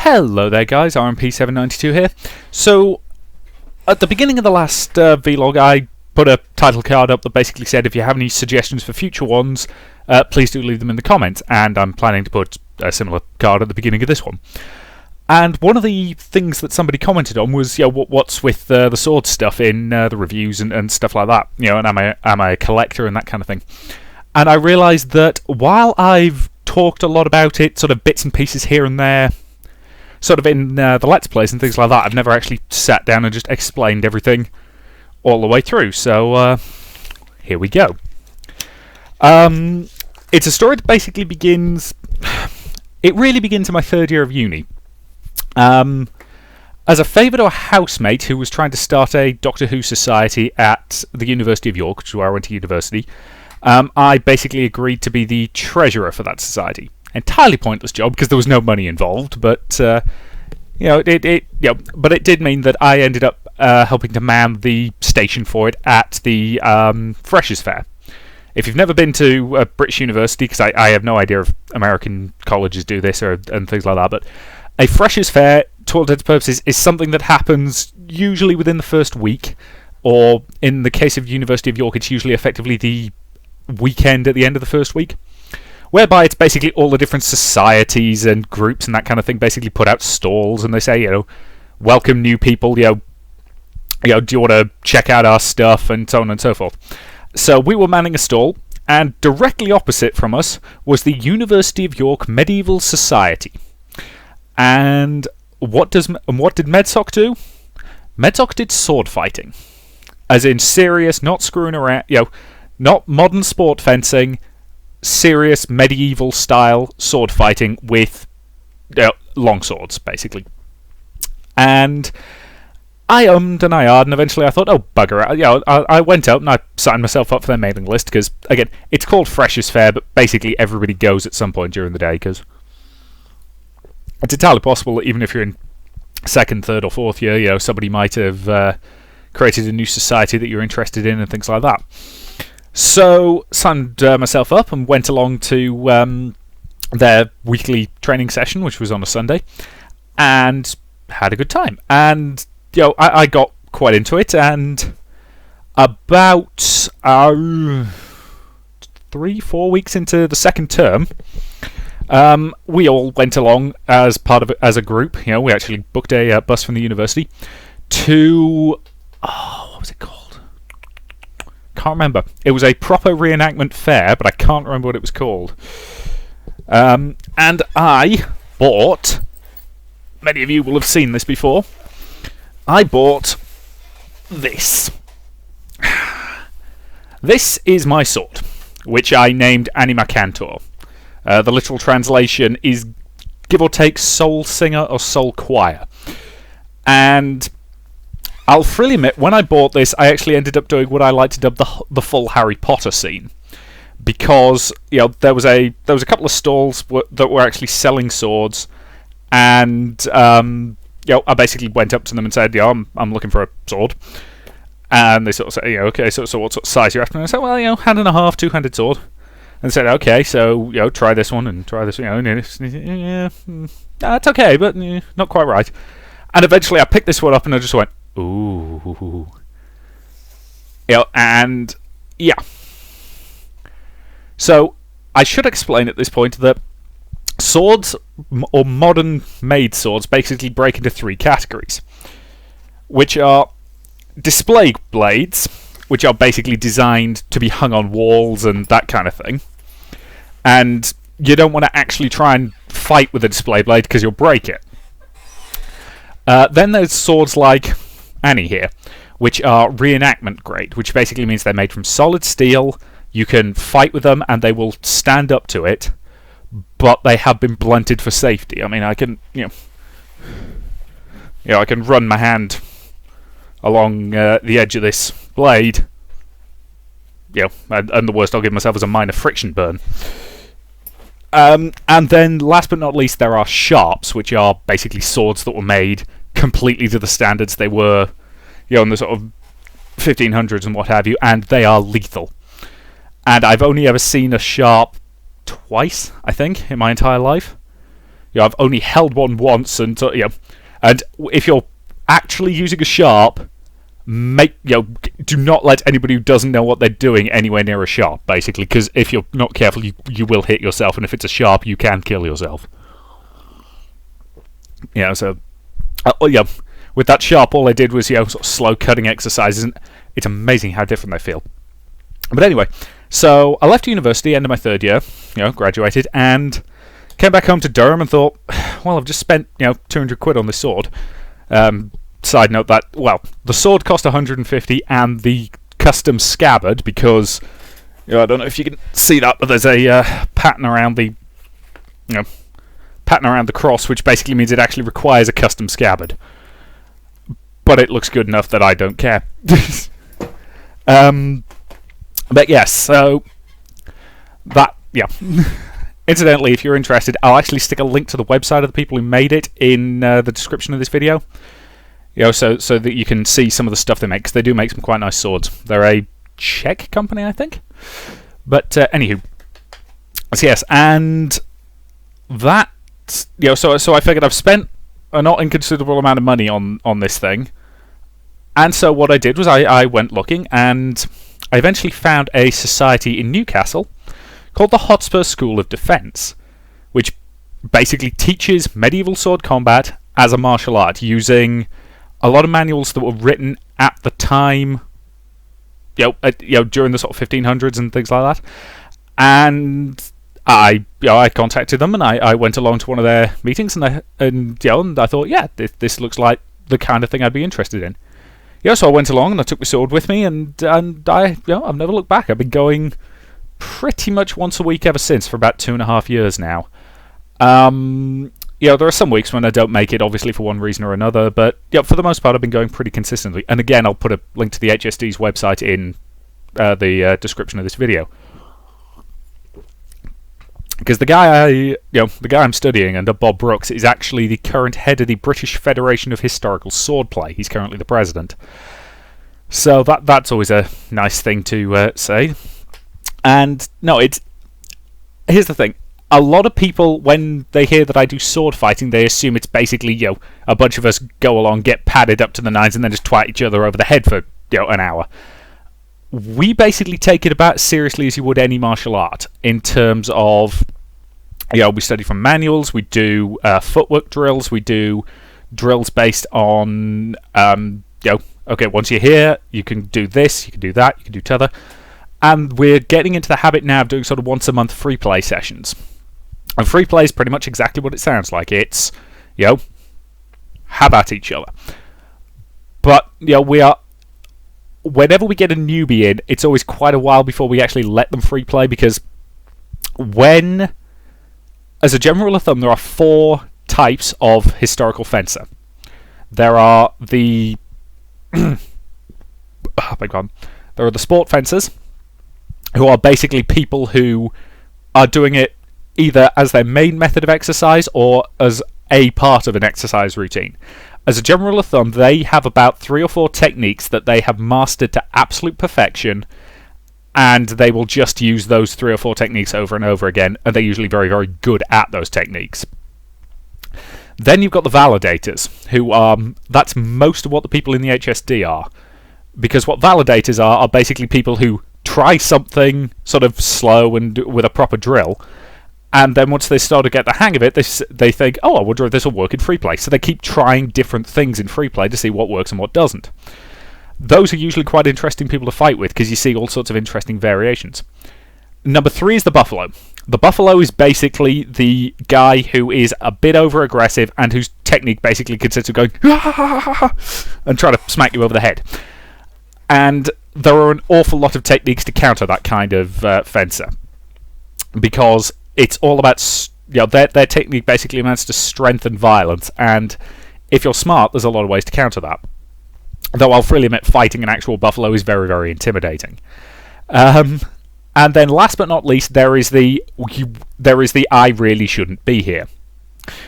Hello there guys, RMP792 here. So, at the beginning of the last vlog I put a title card up that basically said if you have any suggestions for future ones, please do leave them in the comments, and I'm planning to put a similar card at the beginning of this one. And one of the things that somebody commented on was, what's with the sword stuff in the reviews and stuff like that, and am I a collector and that kind of thing. And I realised that while I've talked a lot about it, sort of bits and pieces here and there, sort of in the Let's Plays and things like that, I've never actually sat down and just explained everything all the way through. So, here we go. It's a story that basically begins... It really begins in my third year of uni. As a favour to a housemate who was trying to start a Doctor Who society at the University of York, which is where I went to university, I basically agreed to be the treasurer for that society. Entirely pointless job because there was no money involved, but but it did mean that I ended up helping to man the station for it at the Freshers' Fair. If you've never been to a British university, because I have no idea if American colleges do this and things like that, but a Freshers' Fair, to all intents and purposes, is something that happens usually within the first week, or in the case of University of York, it's usually effectively the weekend at the end of the first week, whereby it's basically all the different societies and groups and that kind of thing basically put out stalls, and they say, welcome new people, do you want to check out our stuff, and so on and so forth. So we were manning a stall, and directly opposite from us was the University of York Medieval Society. And what did Medsoc do? Medsoc did sword fighting. As in serious, not screwing around, not modern sport fencing, serious medieval style sword fighting with long swords, basically. And I ummed and I ahed, and eventually I thought, oh, bugger it. I went out and I signed myself up for their mailing list, because, again, it's called Freshers' Fair, but basically everybody goes at some point during the day, because it's entirely possible that even if you're in second, third, or fourth year, somebody might have created a new society that you're interested in and things like that. So, signed myself up and went along to their weekly training session, which was on a Sunday, and had a good time. And, I got quite into it, and about 3-4 weeks into the second term, we all went along as a group. We actually booked a bus from the university to... what was it called? Can't remember. It was a proper reenactment fair, but I can't remember what it was called. And I bought... Many of you will have seen this before. I bought this. This is my sword, which I named Anima Cantor. The literal translation is, give or take, soul singer or soul choir. And I'll freely admit, when I bought this, I actually ended up doing what I like to dub the full Harry Potter scene, because there was a couple of stalls that were actually selling swords, and I basically went up to them and said, I'm looking for a sword. And they sort of said, okay, so what sort of size you're after? And I said, well, hand and a half, two-handed sword. And they said, okay, so, try this one and try this one. It's okay, but not quite right. And eventually I picked this one up and I just went, ooh. And, yeah. So, I should explain at this point that swords, or modern-made swords, basically break into 3 categories, which are display blades, which are basically designed to be hung on walls and that kind of thing. And you don't want to actually try and fight with a display blade because you'll break it. Then there's swords like Annie here, which are reenactment grade, which basically means they're made from solid steel. You can fight with them and they will stand up to it, but they have been blunted for safety. I mean, I can, I can run my hand along the edge of this blade, and the worst I'll give myself is a minor friction burn. And then, last but not least, there are sharps, which are basically swords that were made completely to the standards they were, in the sort of 1500s and what have you, and they are lethal. And I've only ever seen a sharp twice, I think, in my entire life. I've only held one once, and and if you're actually using a sharp, do not let anybody who doesn't know what they're doing anywhere near a sharp, basically, because if you're not careful, you will hit yourself, and if it's a sharp, you can kill yourself. So with that sharp, all I did was sort of slow cutting exercises, and it's amazing how different they feel. But anyway, so I left university, end of my third year, graduated, and came back home to Durham and thought, well, I've just spent 200 quid on this sword. Side note that, the sword cost 150 and the custom scabbard, because I don't know if you can see that, but there's a pattern around the cross, which basically means it actually requires a custom scabbard. But it looks good enough that I don't care. But yes, so that, Incidentally, if you're interested, I'll actually stick a link to the website of the people who made it in the description of this video. So that you can see some of the stuff they make, because they do make some quite nice swords. They're a Czech company, I think. But anywho, so yes, and that so I figured I've spent a not inconsiderable amount of money on this thing, and so what I did was I went looking, and I eventually found a society in Newcastle called the Hotspur School of Defence, which basically teaches medieval sword combat as a martial art using a lot of manuals that were written at the time, during the sort of 1500s and things like that. And I contacted them, and I went along to one of their meetings, and I thought, this looks like the kind of thing I'd be interested in. So I went along and I took my sword with me, and I've never looked back. I've been going pretty much once a week ever since for about 2.5 years now. There are some weeks when I don't make it, obviously, for one reason or another, but for the most part, I've been going pretty consistently. And again, I'll put a link to the HSD's website in the description of this video, because the guy I'm studying under, Bob Brooks, is actually the current head of the British Federation of Historical Swordplay. He's currently the president, so that's always a nice thing to say. And no, here's the thing. A lot of people, when they hear that I do sword fighting, they assume it's basically, a bunch of us go along, get padded up to the nines, and then just twat each other over the head for, an hour. We basically take it about as seriously as you would any martial art, in terms of, we study from manuals, we do footwork drills, we do drills based on, okay, once you're here, you can do this, you can do that, you can do t'other. And we're getting into the habit now of doing sort of once a month free play sessions. And free play is pretty much exactly what it sounds like. It's, have at each other. But, whenever we get a newbie in, it's always quite a while before we actually let them free play, because as a general rule of thumb, there are 4 types of historical fencer. There are the... There are the sport fencers, who are basically people who are doing it either as their main method of exercise or as a part of an exercise routine. As a general rule of thumb, they have about 3 or 4 techniques that they have mastered to absolute perfection, and they will just use those 3 or 4 techniques over and over again, and they're usually very, very good at those techniques. Then you've got the validators, who are... that's most of what the people in the HSD are. Because what validators are basically people who try something sort of slow and with a proper drill, and then once they start to get the hang of it, they think, I wonder if this will work in free play. So they keep trying different things in free play to see what works and what doesn't. Those are usually quite interesting people to fight with, because you see all sorts of interesting variations. Number 3 is the buffalo. The buffalo is basically the guy who is a bit over-aggressive and whose technique basically consists of going and trying to smack you over the head. And there are an awful lot of techniques to counter that kind of fencer, because it's all about their technique basically amounts to strength and violence, and if you're smart, there's a lot of ways to counter that. Though I'll freely admit, fighting an actual buffalo is very, very intimidating. And then, last but not least, there is the I really shouldn't be here,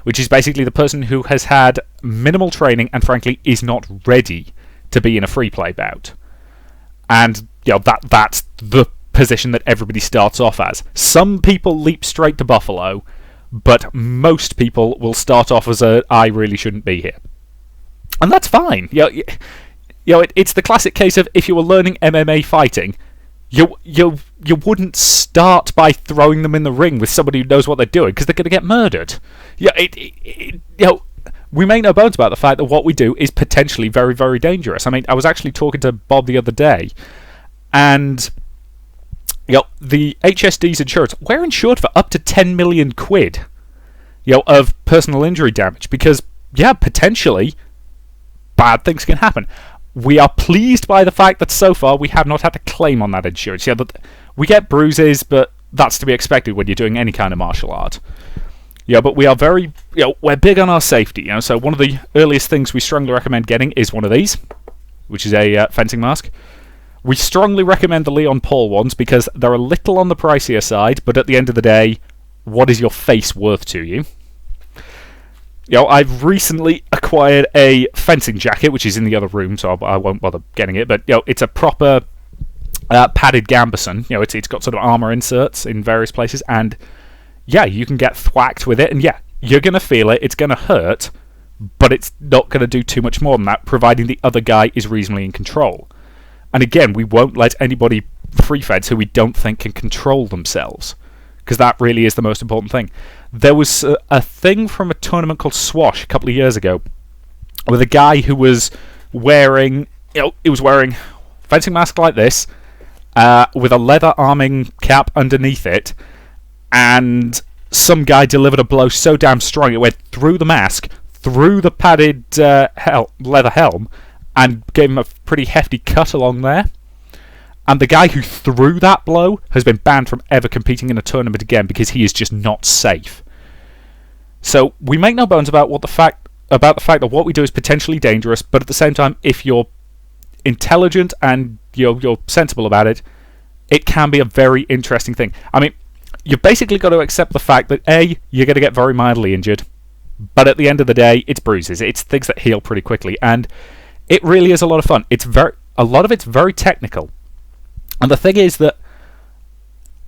which is basically the person who has had minimal training and, frankly, is not ready to be in a free play bout. And that's the position that everybody starts off as. Some people leap straight to buffalo, but most people will start off as a I really shouldn't be here. And that's fine. It's the classic case of if you were learning MMA fighting, you wouldn't start by throwing them in the ring with somebody who knows what they're doing, because they're going to get murdered. We make no bones about the fact that what we do is potentially very, very dangerous. I mean, I was actually talking to Bob the other day, and the HSD's insurance, we're insured for up to 10 million quid of personal injury damage, because potentially bad things can happen. We are pleased by the fact that so far we have not had to claim on that insurance. We get bruises, but that's to be expected when you're doing any kind of martial art. But we are very, we're big on our safety. So one of the earliest things we strongly recommend getting is one of these, which is a fencing mask. We strongly recommend the Leon Paul ones because they're a little on the pricier side, but at the end of the day, what is your face worth to you? I've recently acquired a fencing jacket, which is in the other room, so I won't bother getting it, but it's a proper padded gambeson. It's got sort of armor inserts in various places, and you can get thwacked with it, and you're going to feel it, it's going to hurt, but it's not going to do too much more than that, providing the other guy is reasonably in control. And again, we won't let anybody free fence who we don't think can control themselves, because that really is the most important thing. There was a thing from a tournament called Swash a couple of years ago, with a guy who was wearing, he was wearing a fencing mask like this, with a leather arming cap underneath it, and some guy delivered a blow so damn strong it went through the mask, through the padded leather helm, and gave him a pretty hefty cut along there. And the guy who threw that blow has been banned from ever competing in a tournament again because he is just not safe. So we make no bones about the fact that what we do is potentially dangerous, but at the same time, if you're intelligent and you're sensible about it, it can be a very interesting thing. I mean, you've basically got to accept the fact that A, you're going to get very mildly injured, but at the end of the day, it's bruises. It's things that heal pretty quickly, and it really is a lot of fun. A lot of it's very technical. And the thing is that,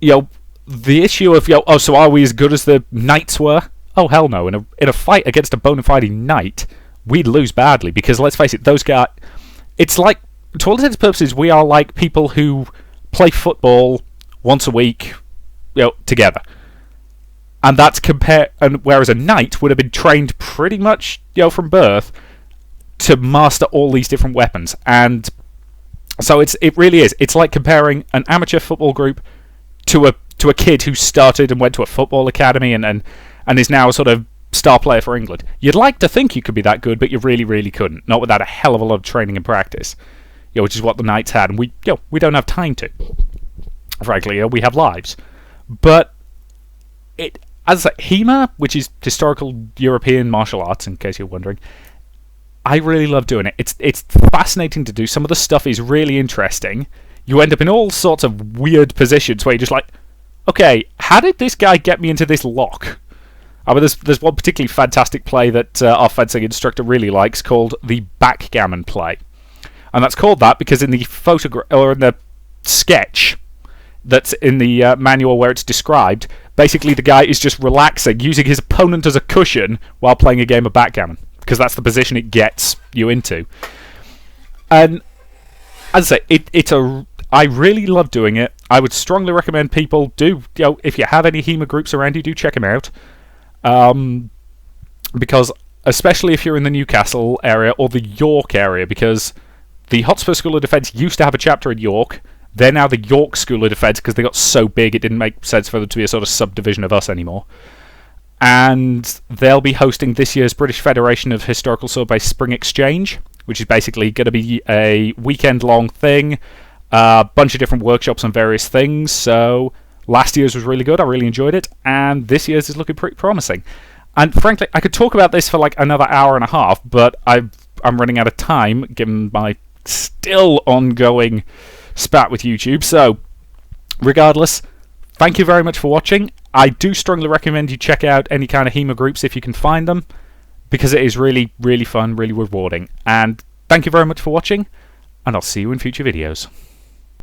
the issue of, so are we as good as the knights were? Oh, hell no. In a fight against a bona fide knight, we'd lose badly, because let's face it, those guys, it's like, to all intents and purposes, we are like people who play football once a week, together. And that's whereas a knight would have been trained pretty much, from birth to master all these different weapons. And so it really is. It's like comparing an amateur football group to a kid who started and went to a football academy and is now a sort of star player for England. You'd like to think you could be that good, but you really, really couldn't. Not without a hell of a lot of training and practice. Which is what the Knights had, and we don't have time to. Frankly, we have lives. But as HEMA, which is historical European martial arts, in case you're wondering, I really love doing it. It's fascinating to do. Some of the stuff is really interesting. You end up in all sorts of weird positions where you're just like, okay, how did this guy get me into this lock? I mean, there's one particularly fantastic play that our fencing instructor really likes called the backgammon play. And that's called that because in the photograph or in the sketch that's in the manual where it's described, basically the guy is just relaxing, using his opponent as a cushion while playing a game of backgammon, because that's the position it gets you into. And as I say, I really love doing it. I would strongly recommend people do, if you have any HEMA groups around you, do check them out. Because especially if you're in the Newcastle area or the York area, because the Hotspur School of Defence used to have a chapter in York. They're now the York School of Defence because they got so big it didn't make sense for them to be a sort of subdivision of us anymore. And they'll be hosting this year's British Federation of Historical Sword-Based Spring Exchange, which is basically going to be a weekend-long thing, a bunch of different workshops on various things. So last year's was really good, I really enjoyed it, and this year's is looking pretty promising. And frankly, I could talk about this for like another hour and a half, but I'm running out of time, given my still ongoing spat with YouTube. So, regardless, thank you very much for watching. I do strongly recommend you check out any kind of HEMA groups if you can find them, because it is really, really fun, really rewarding. And thank you very much for watching, and I'll see you in future videos.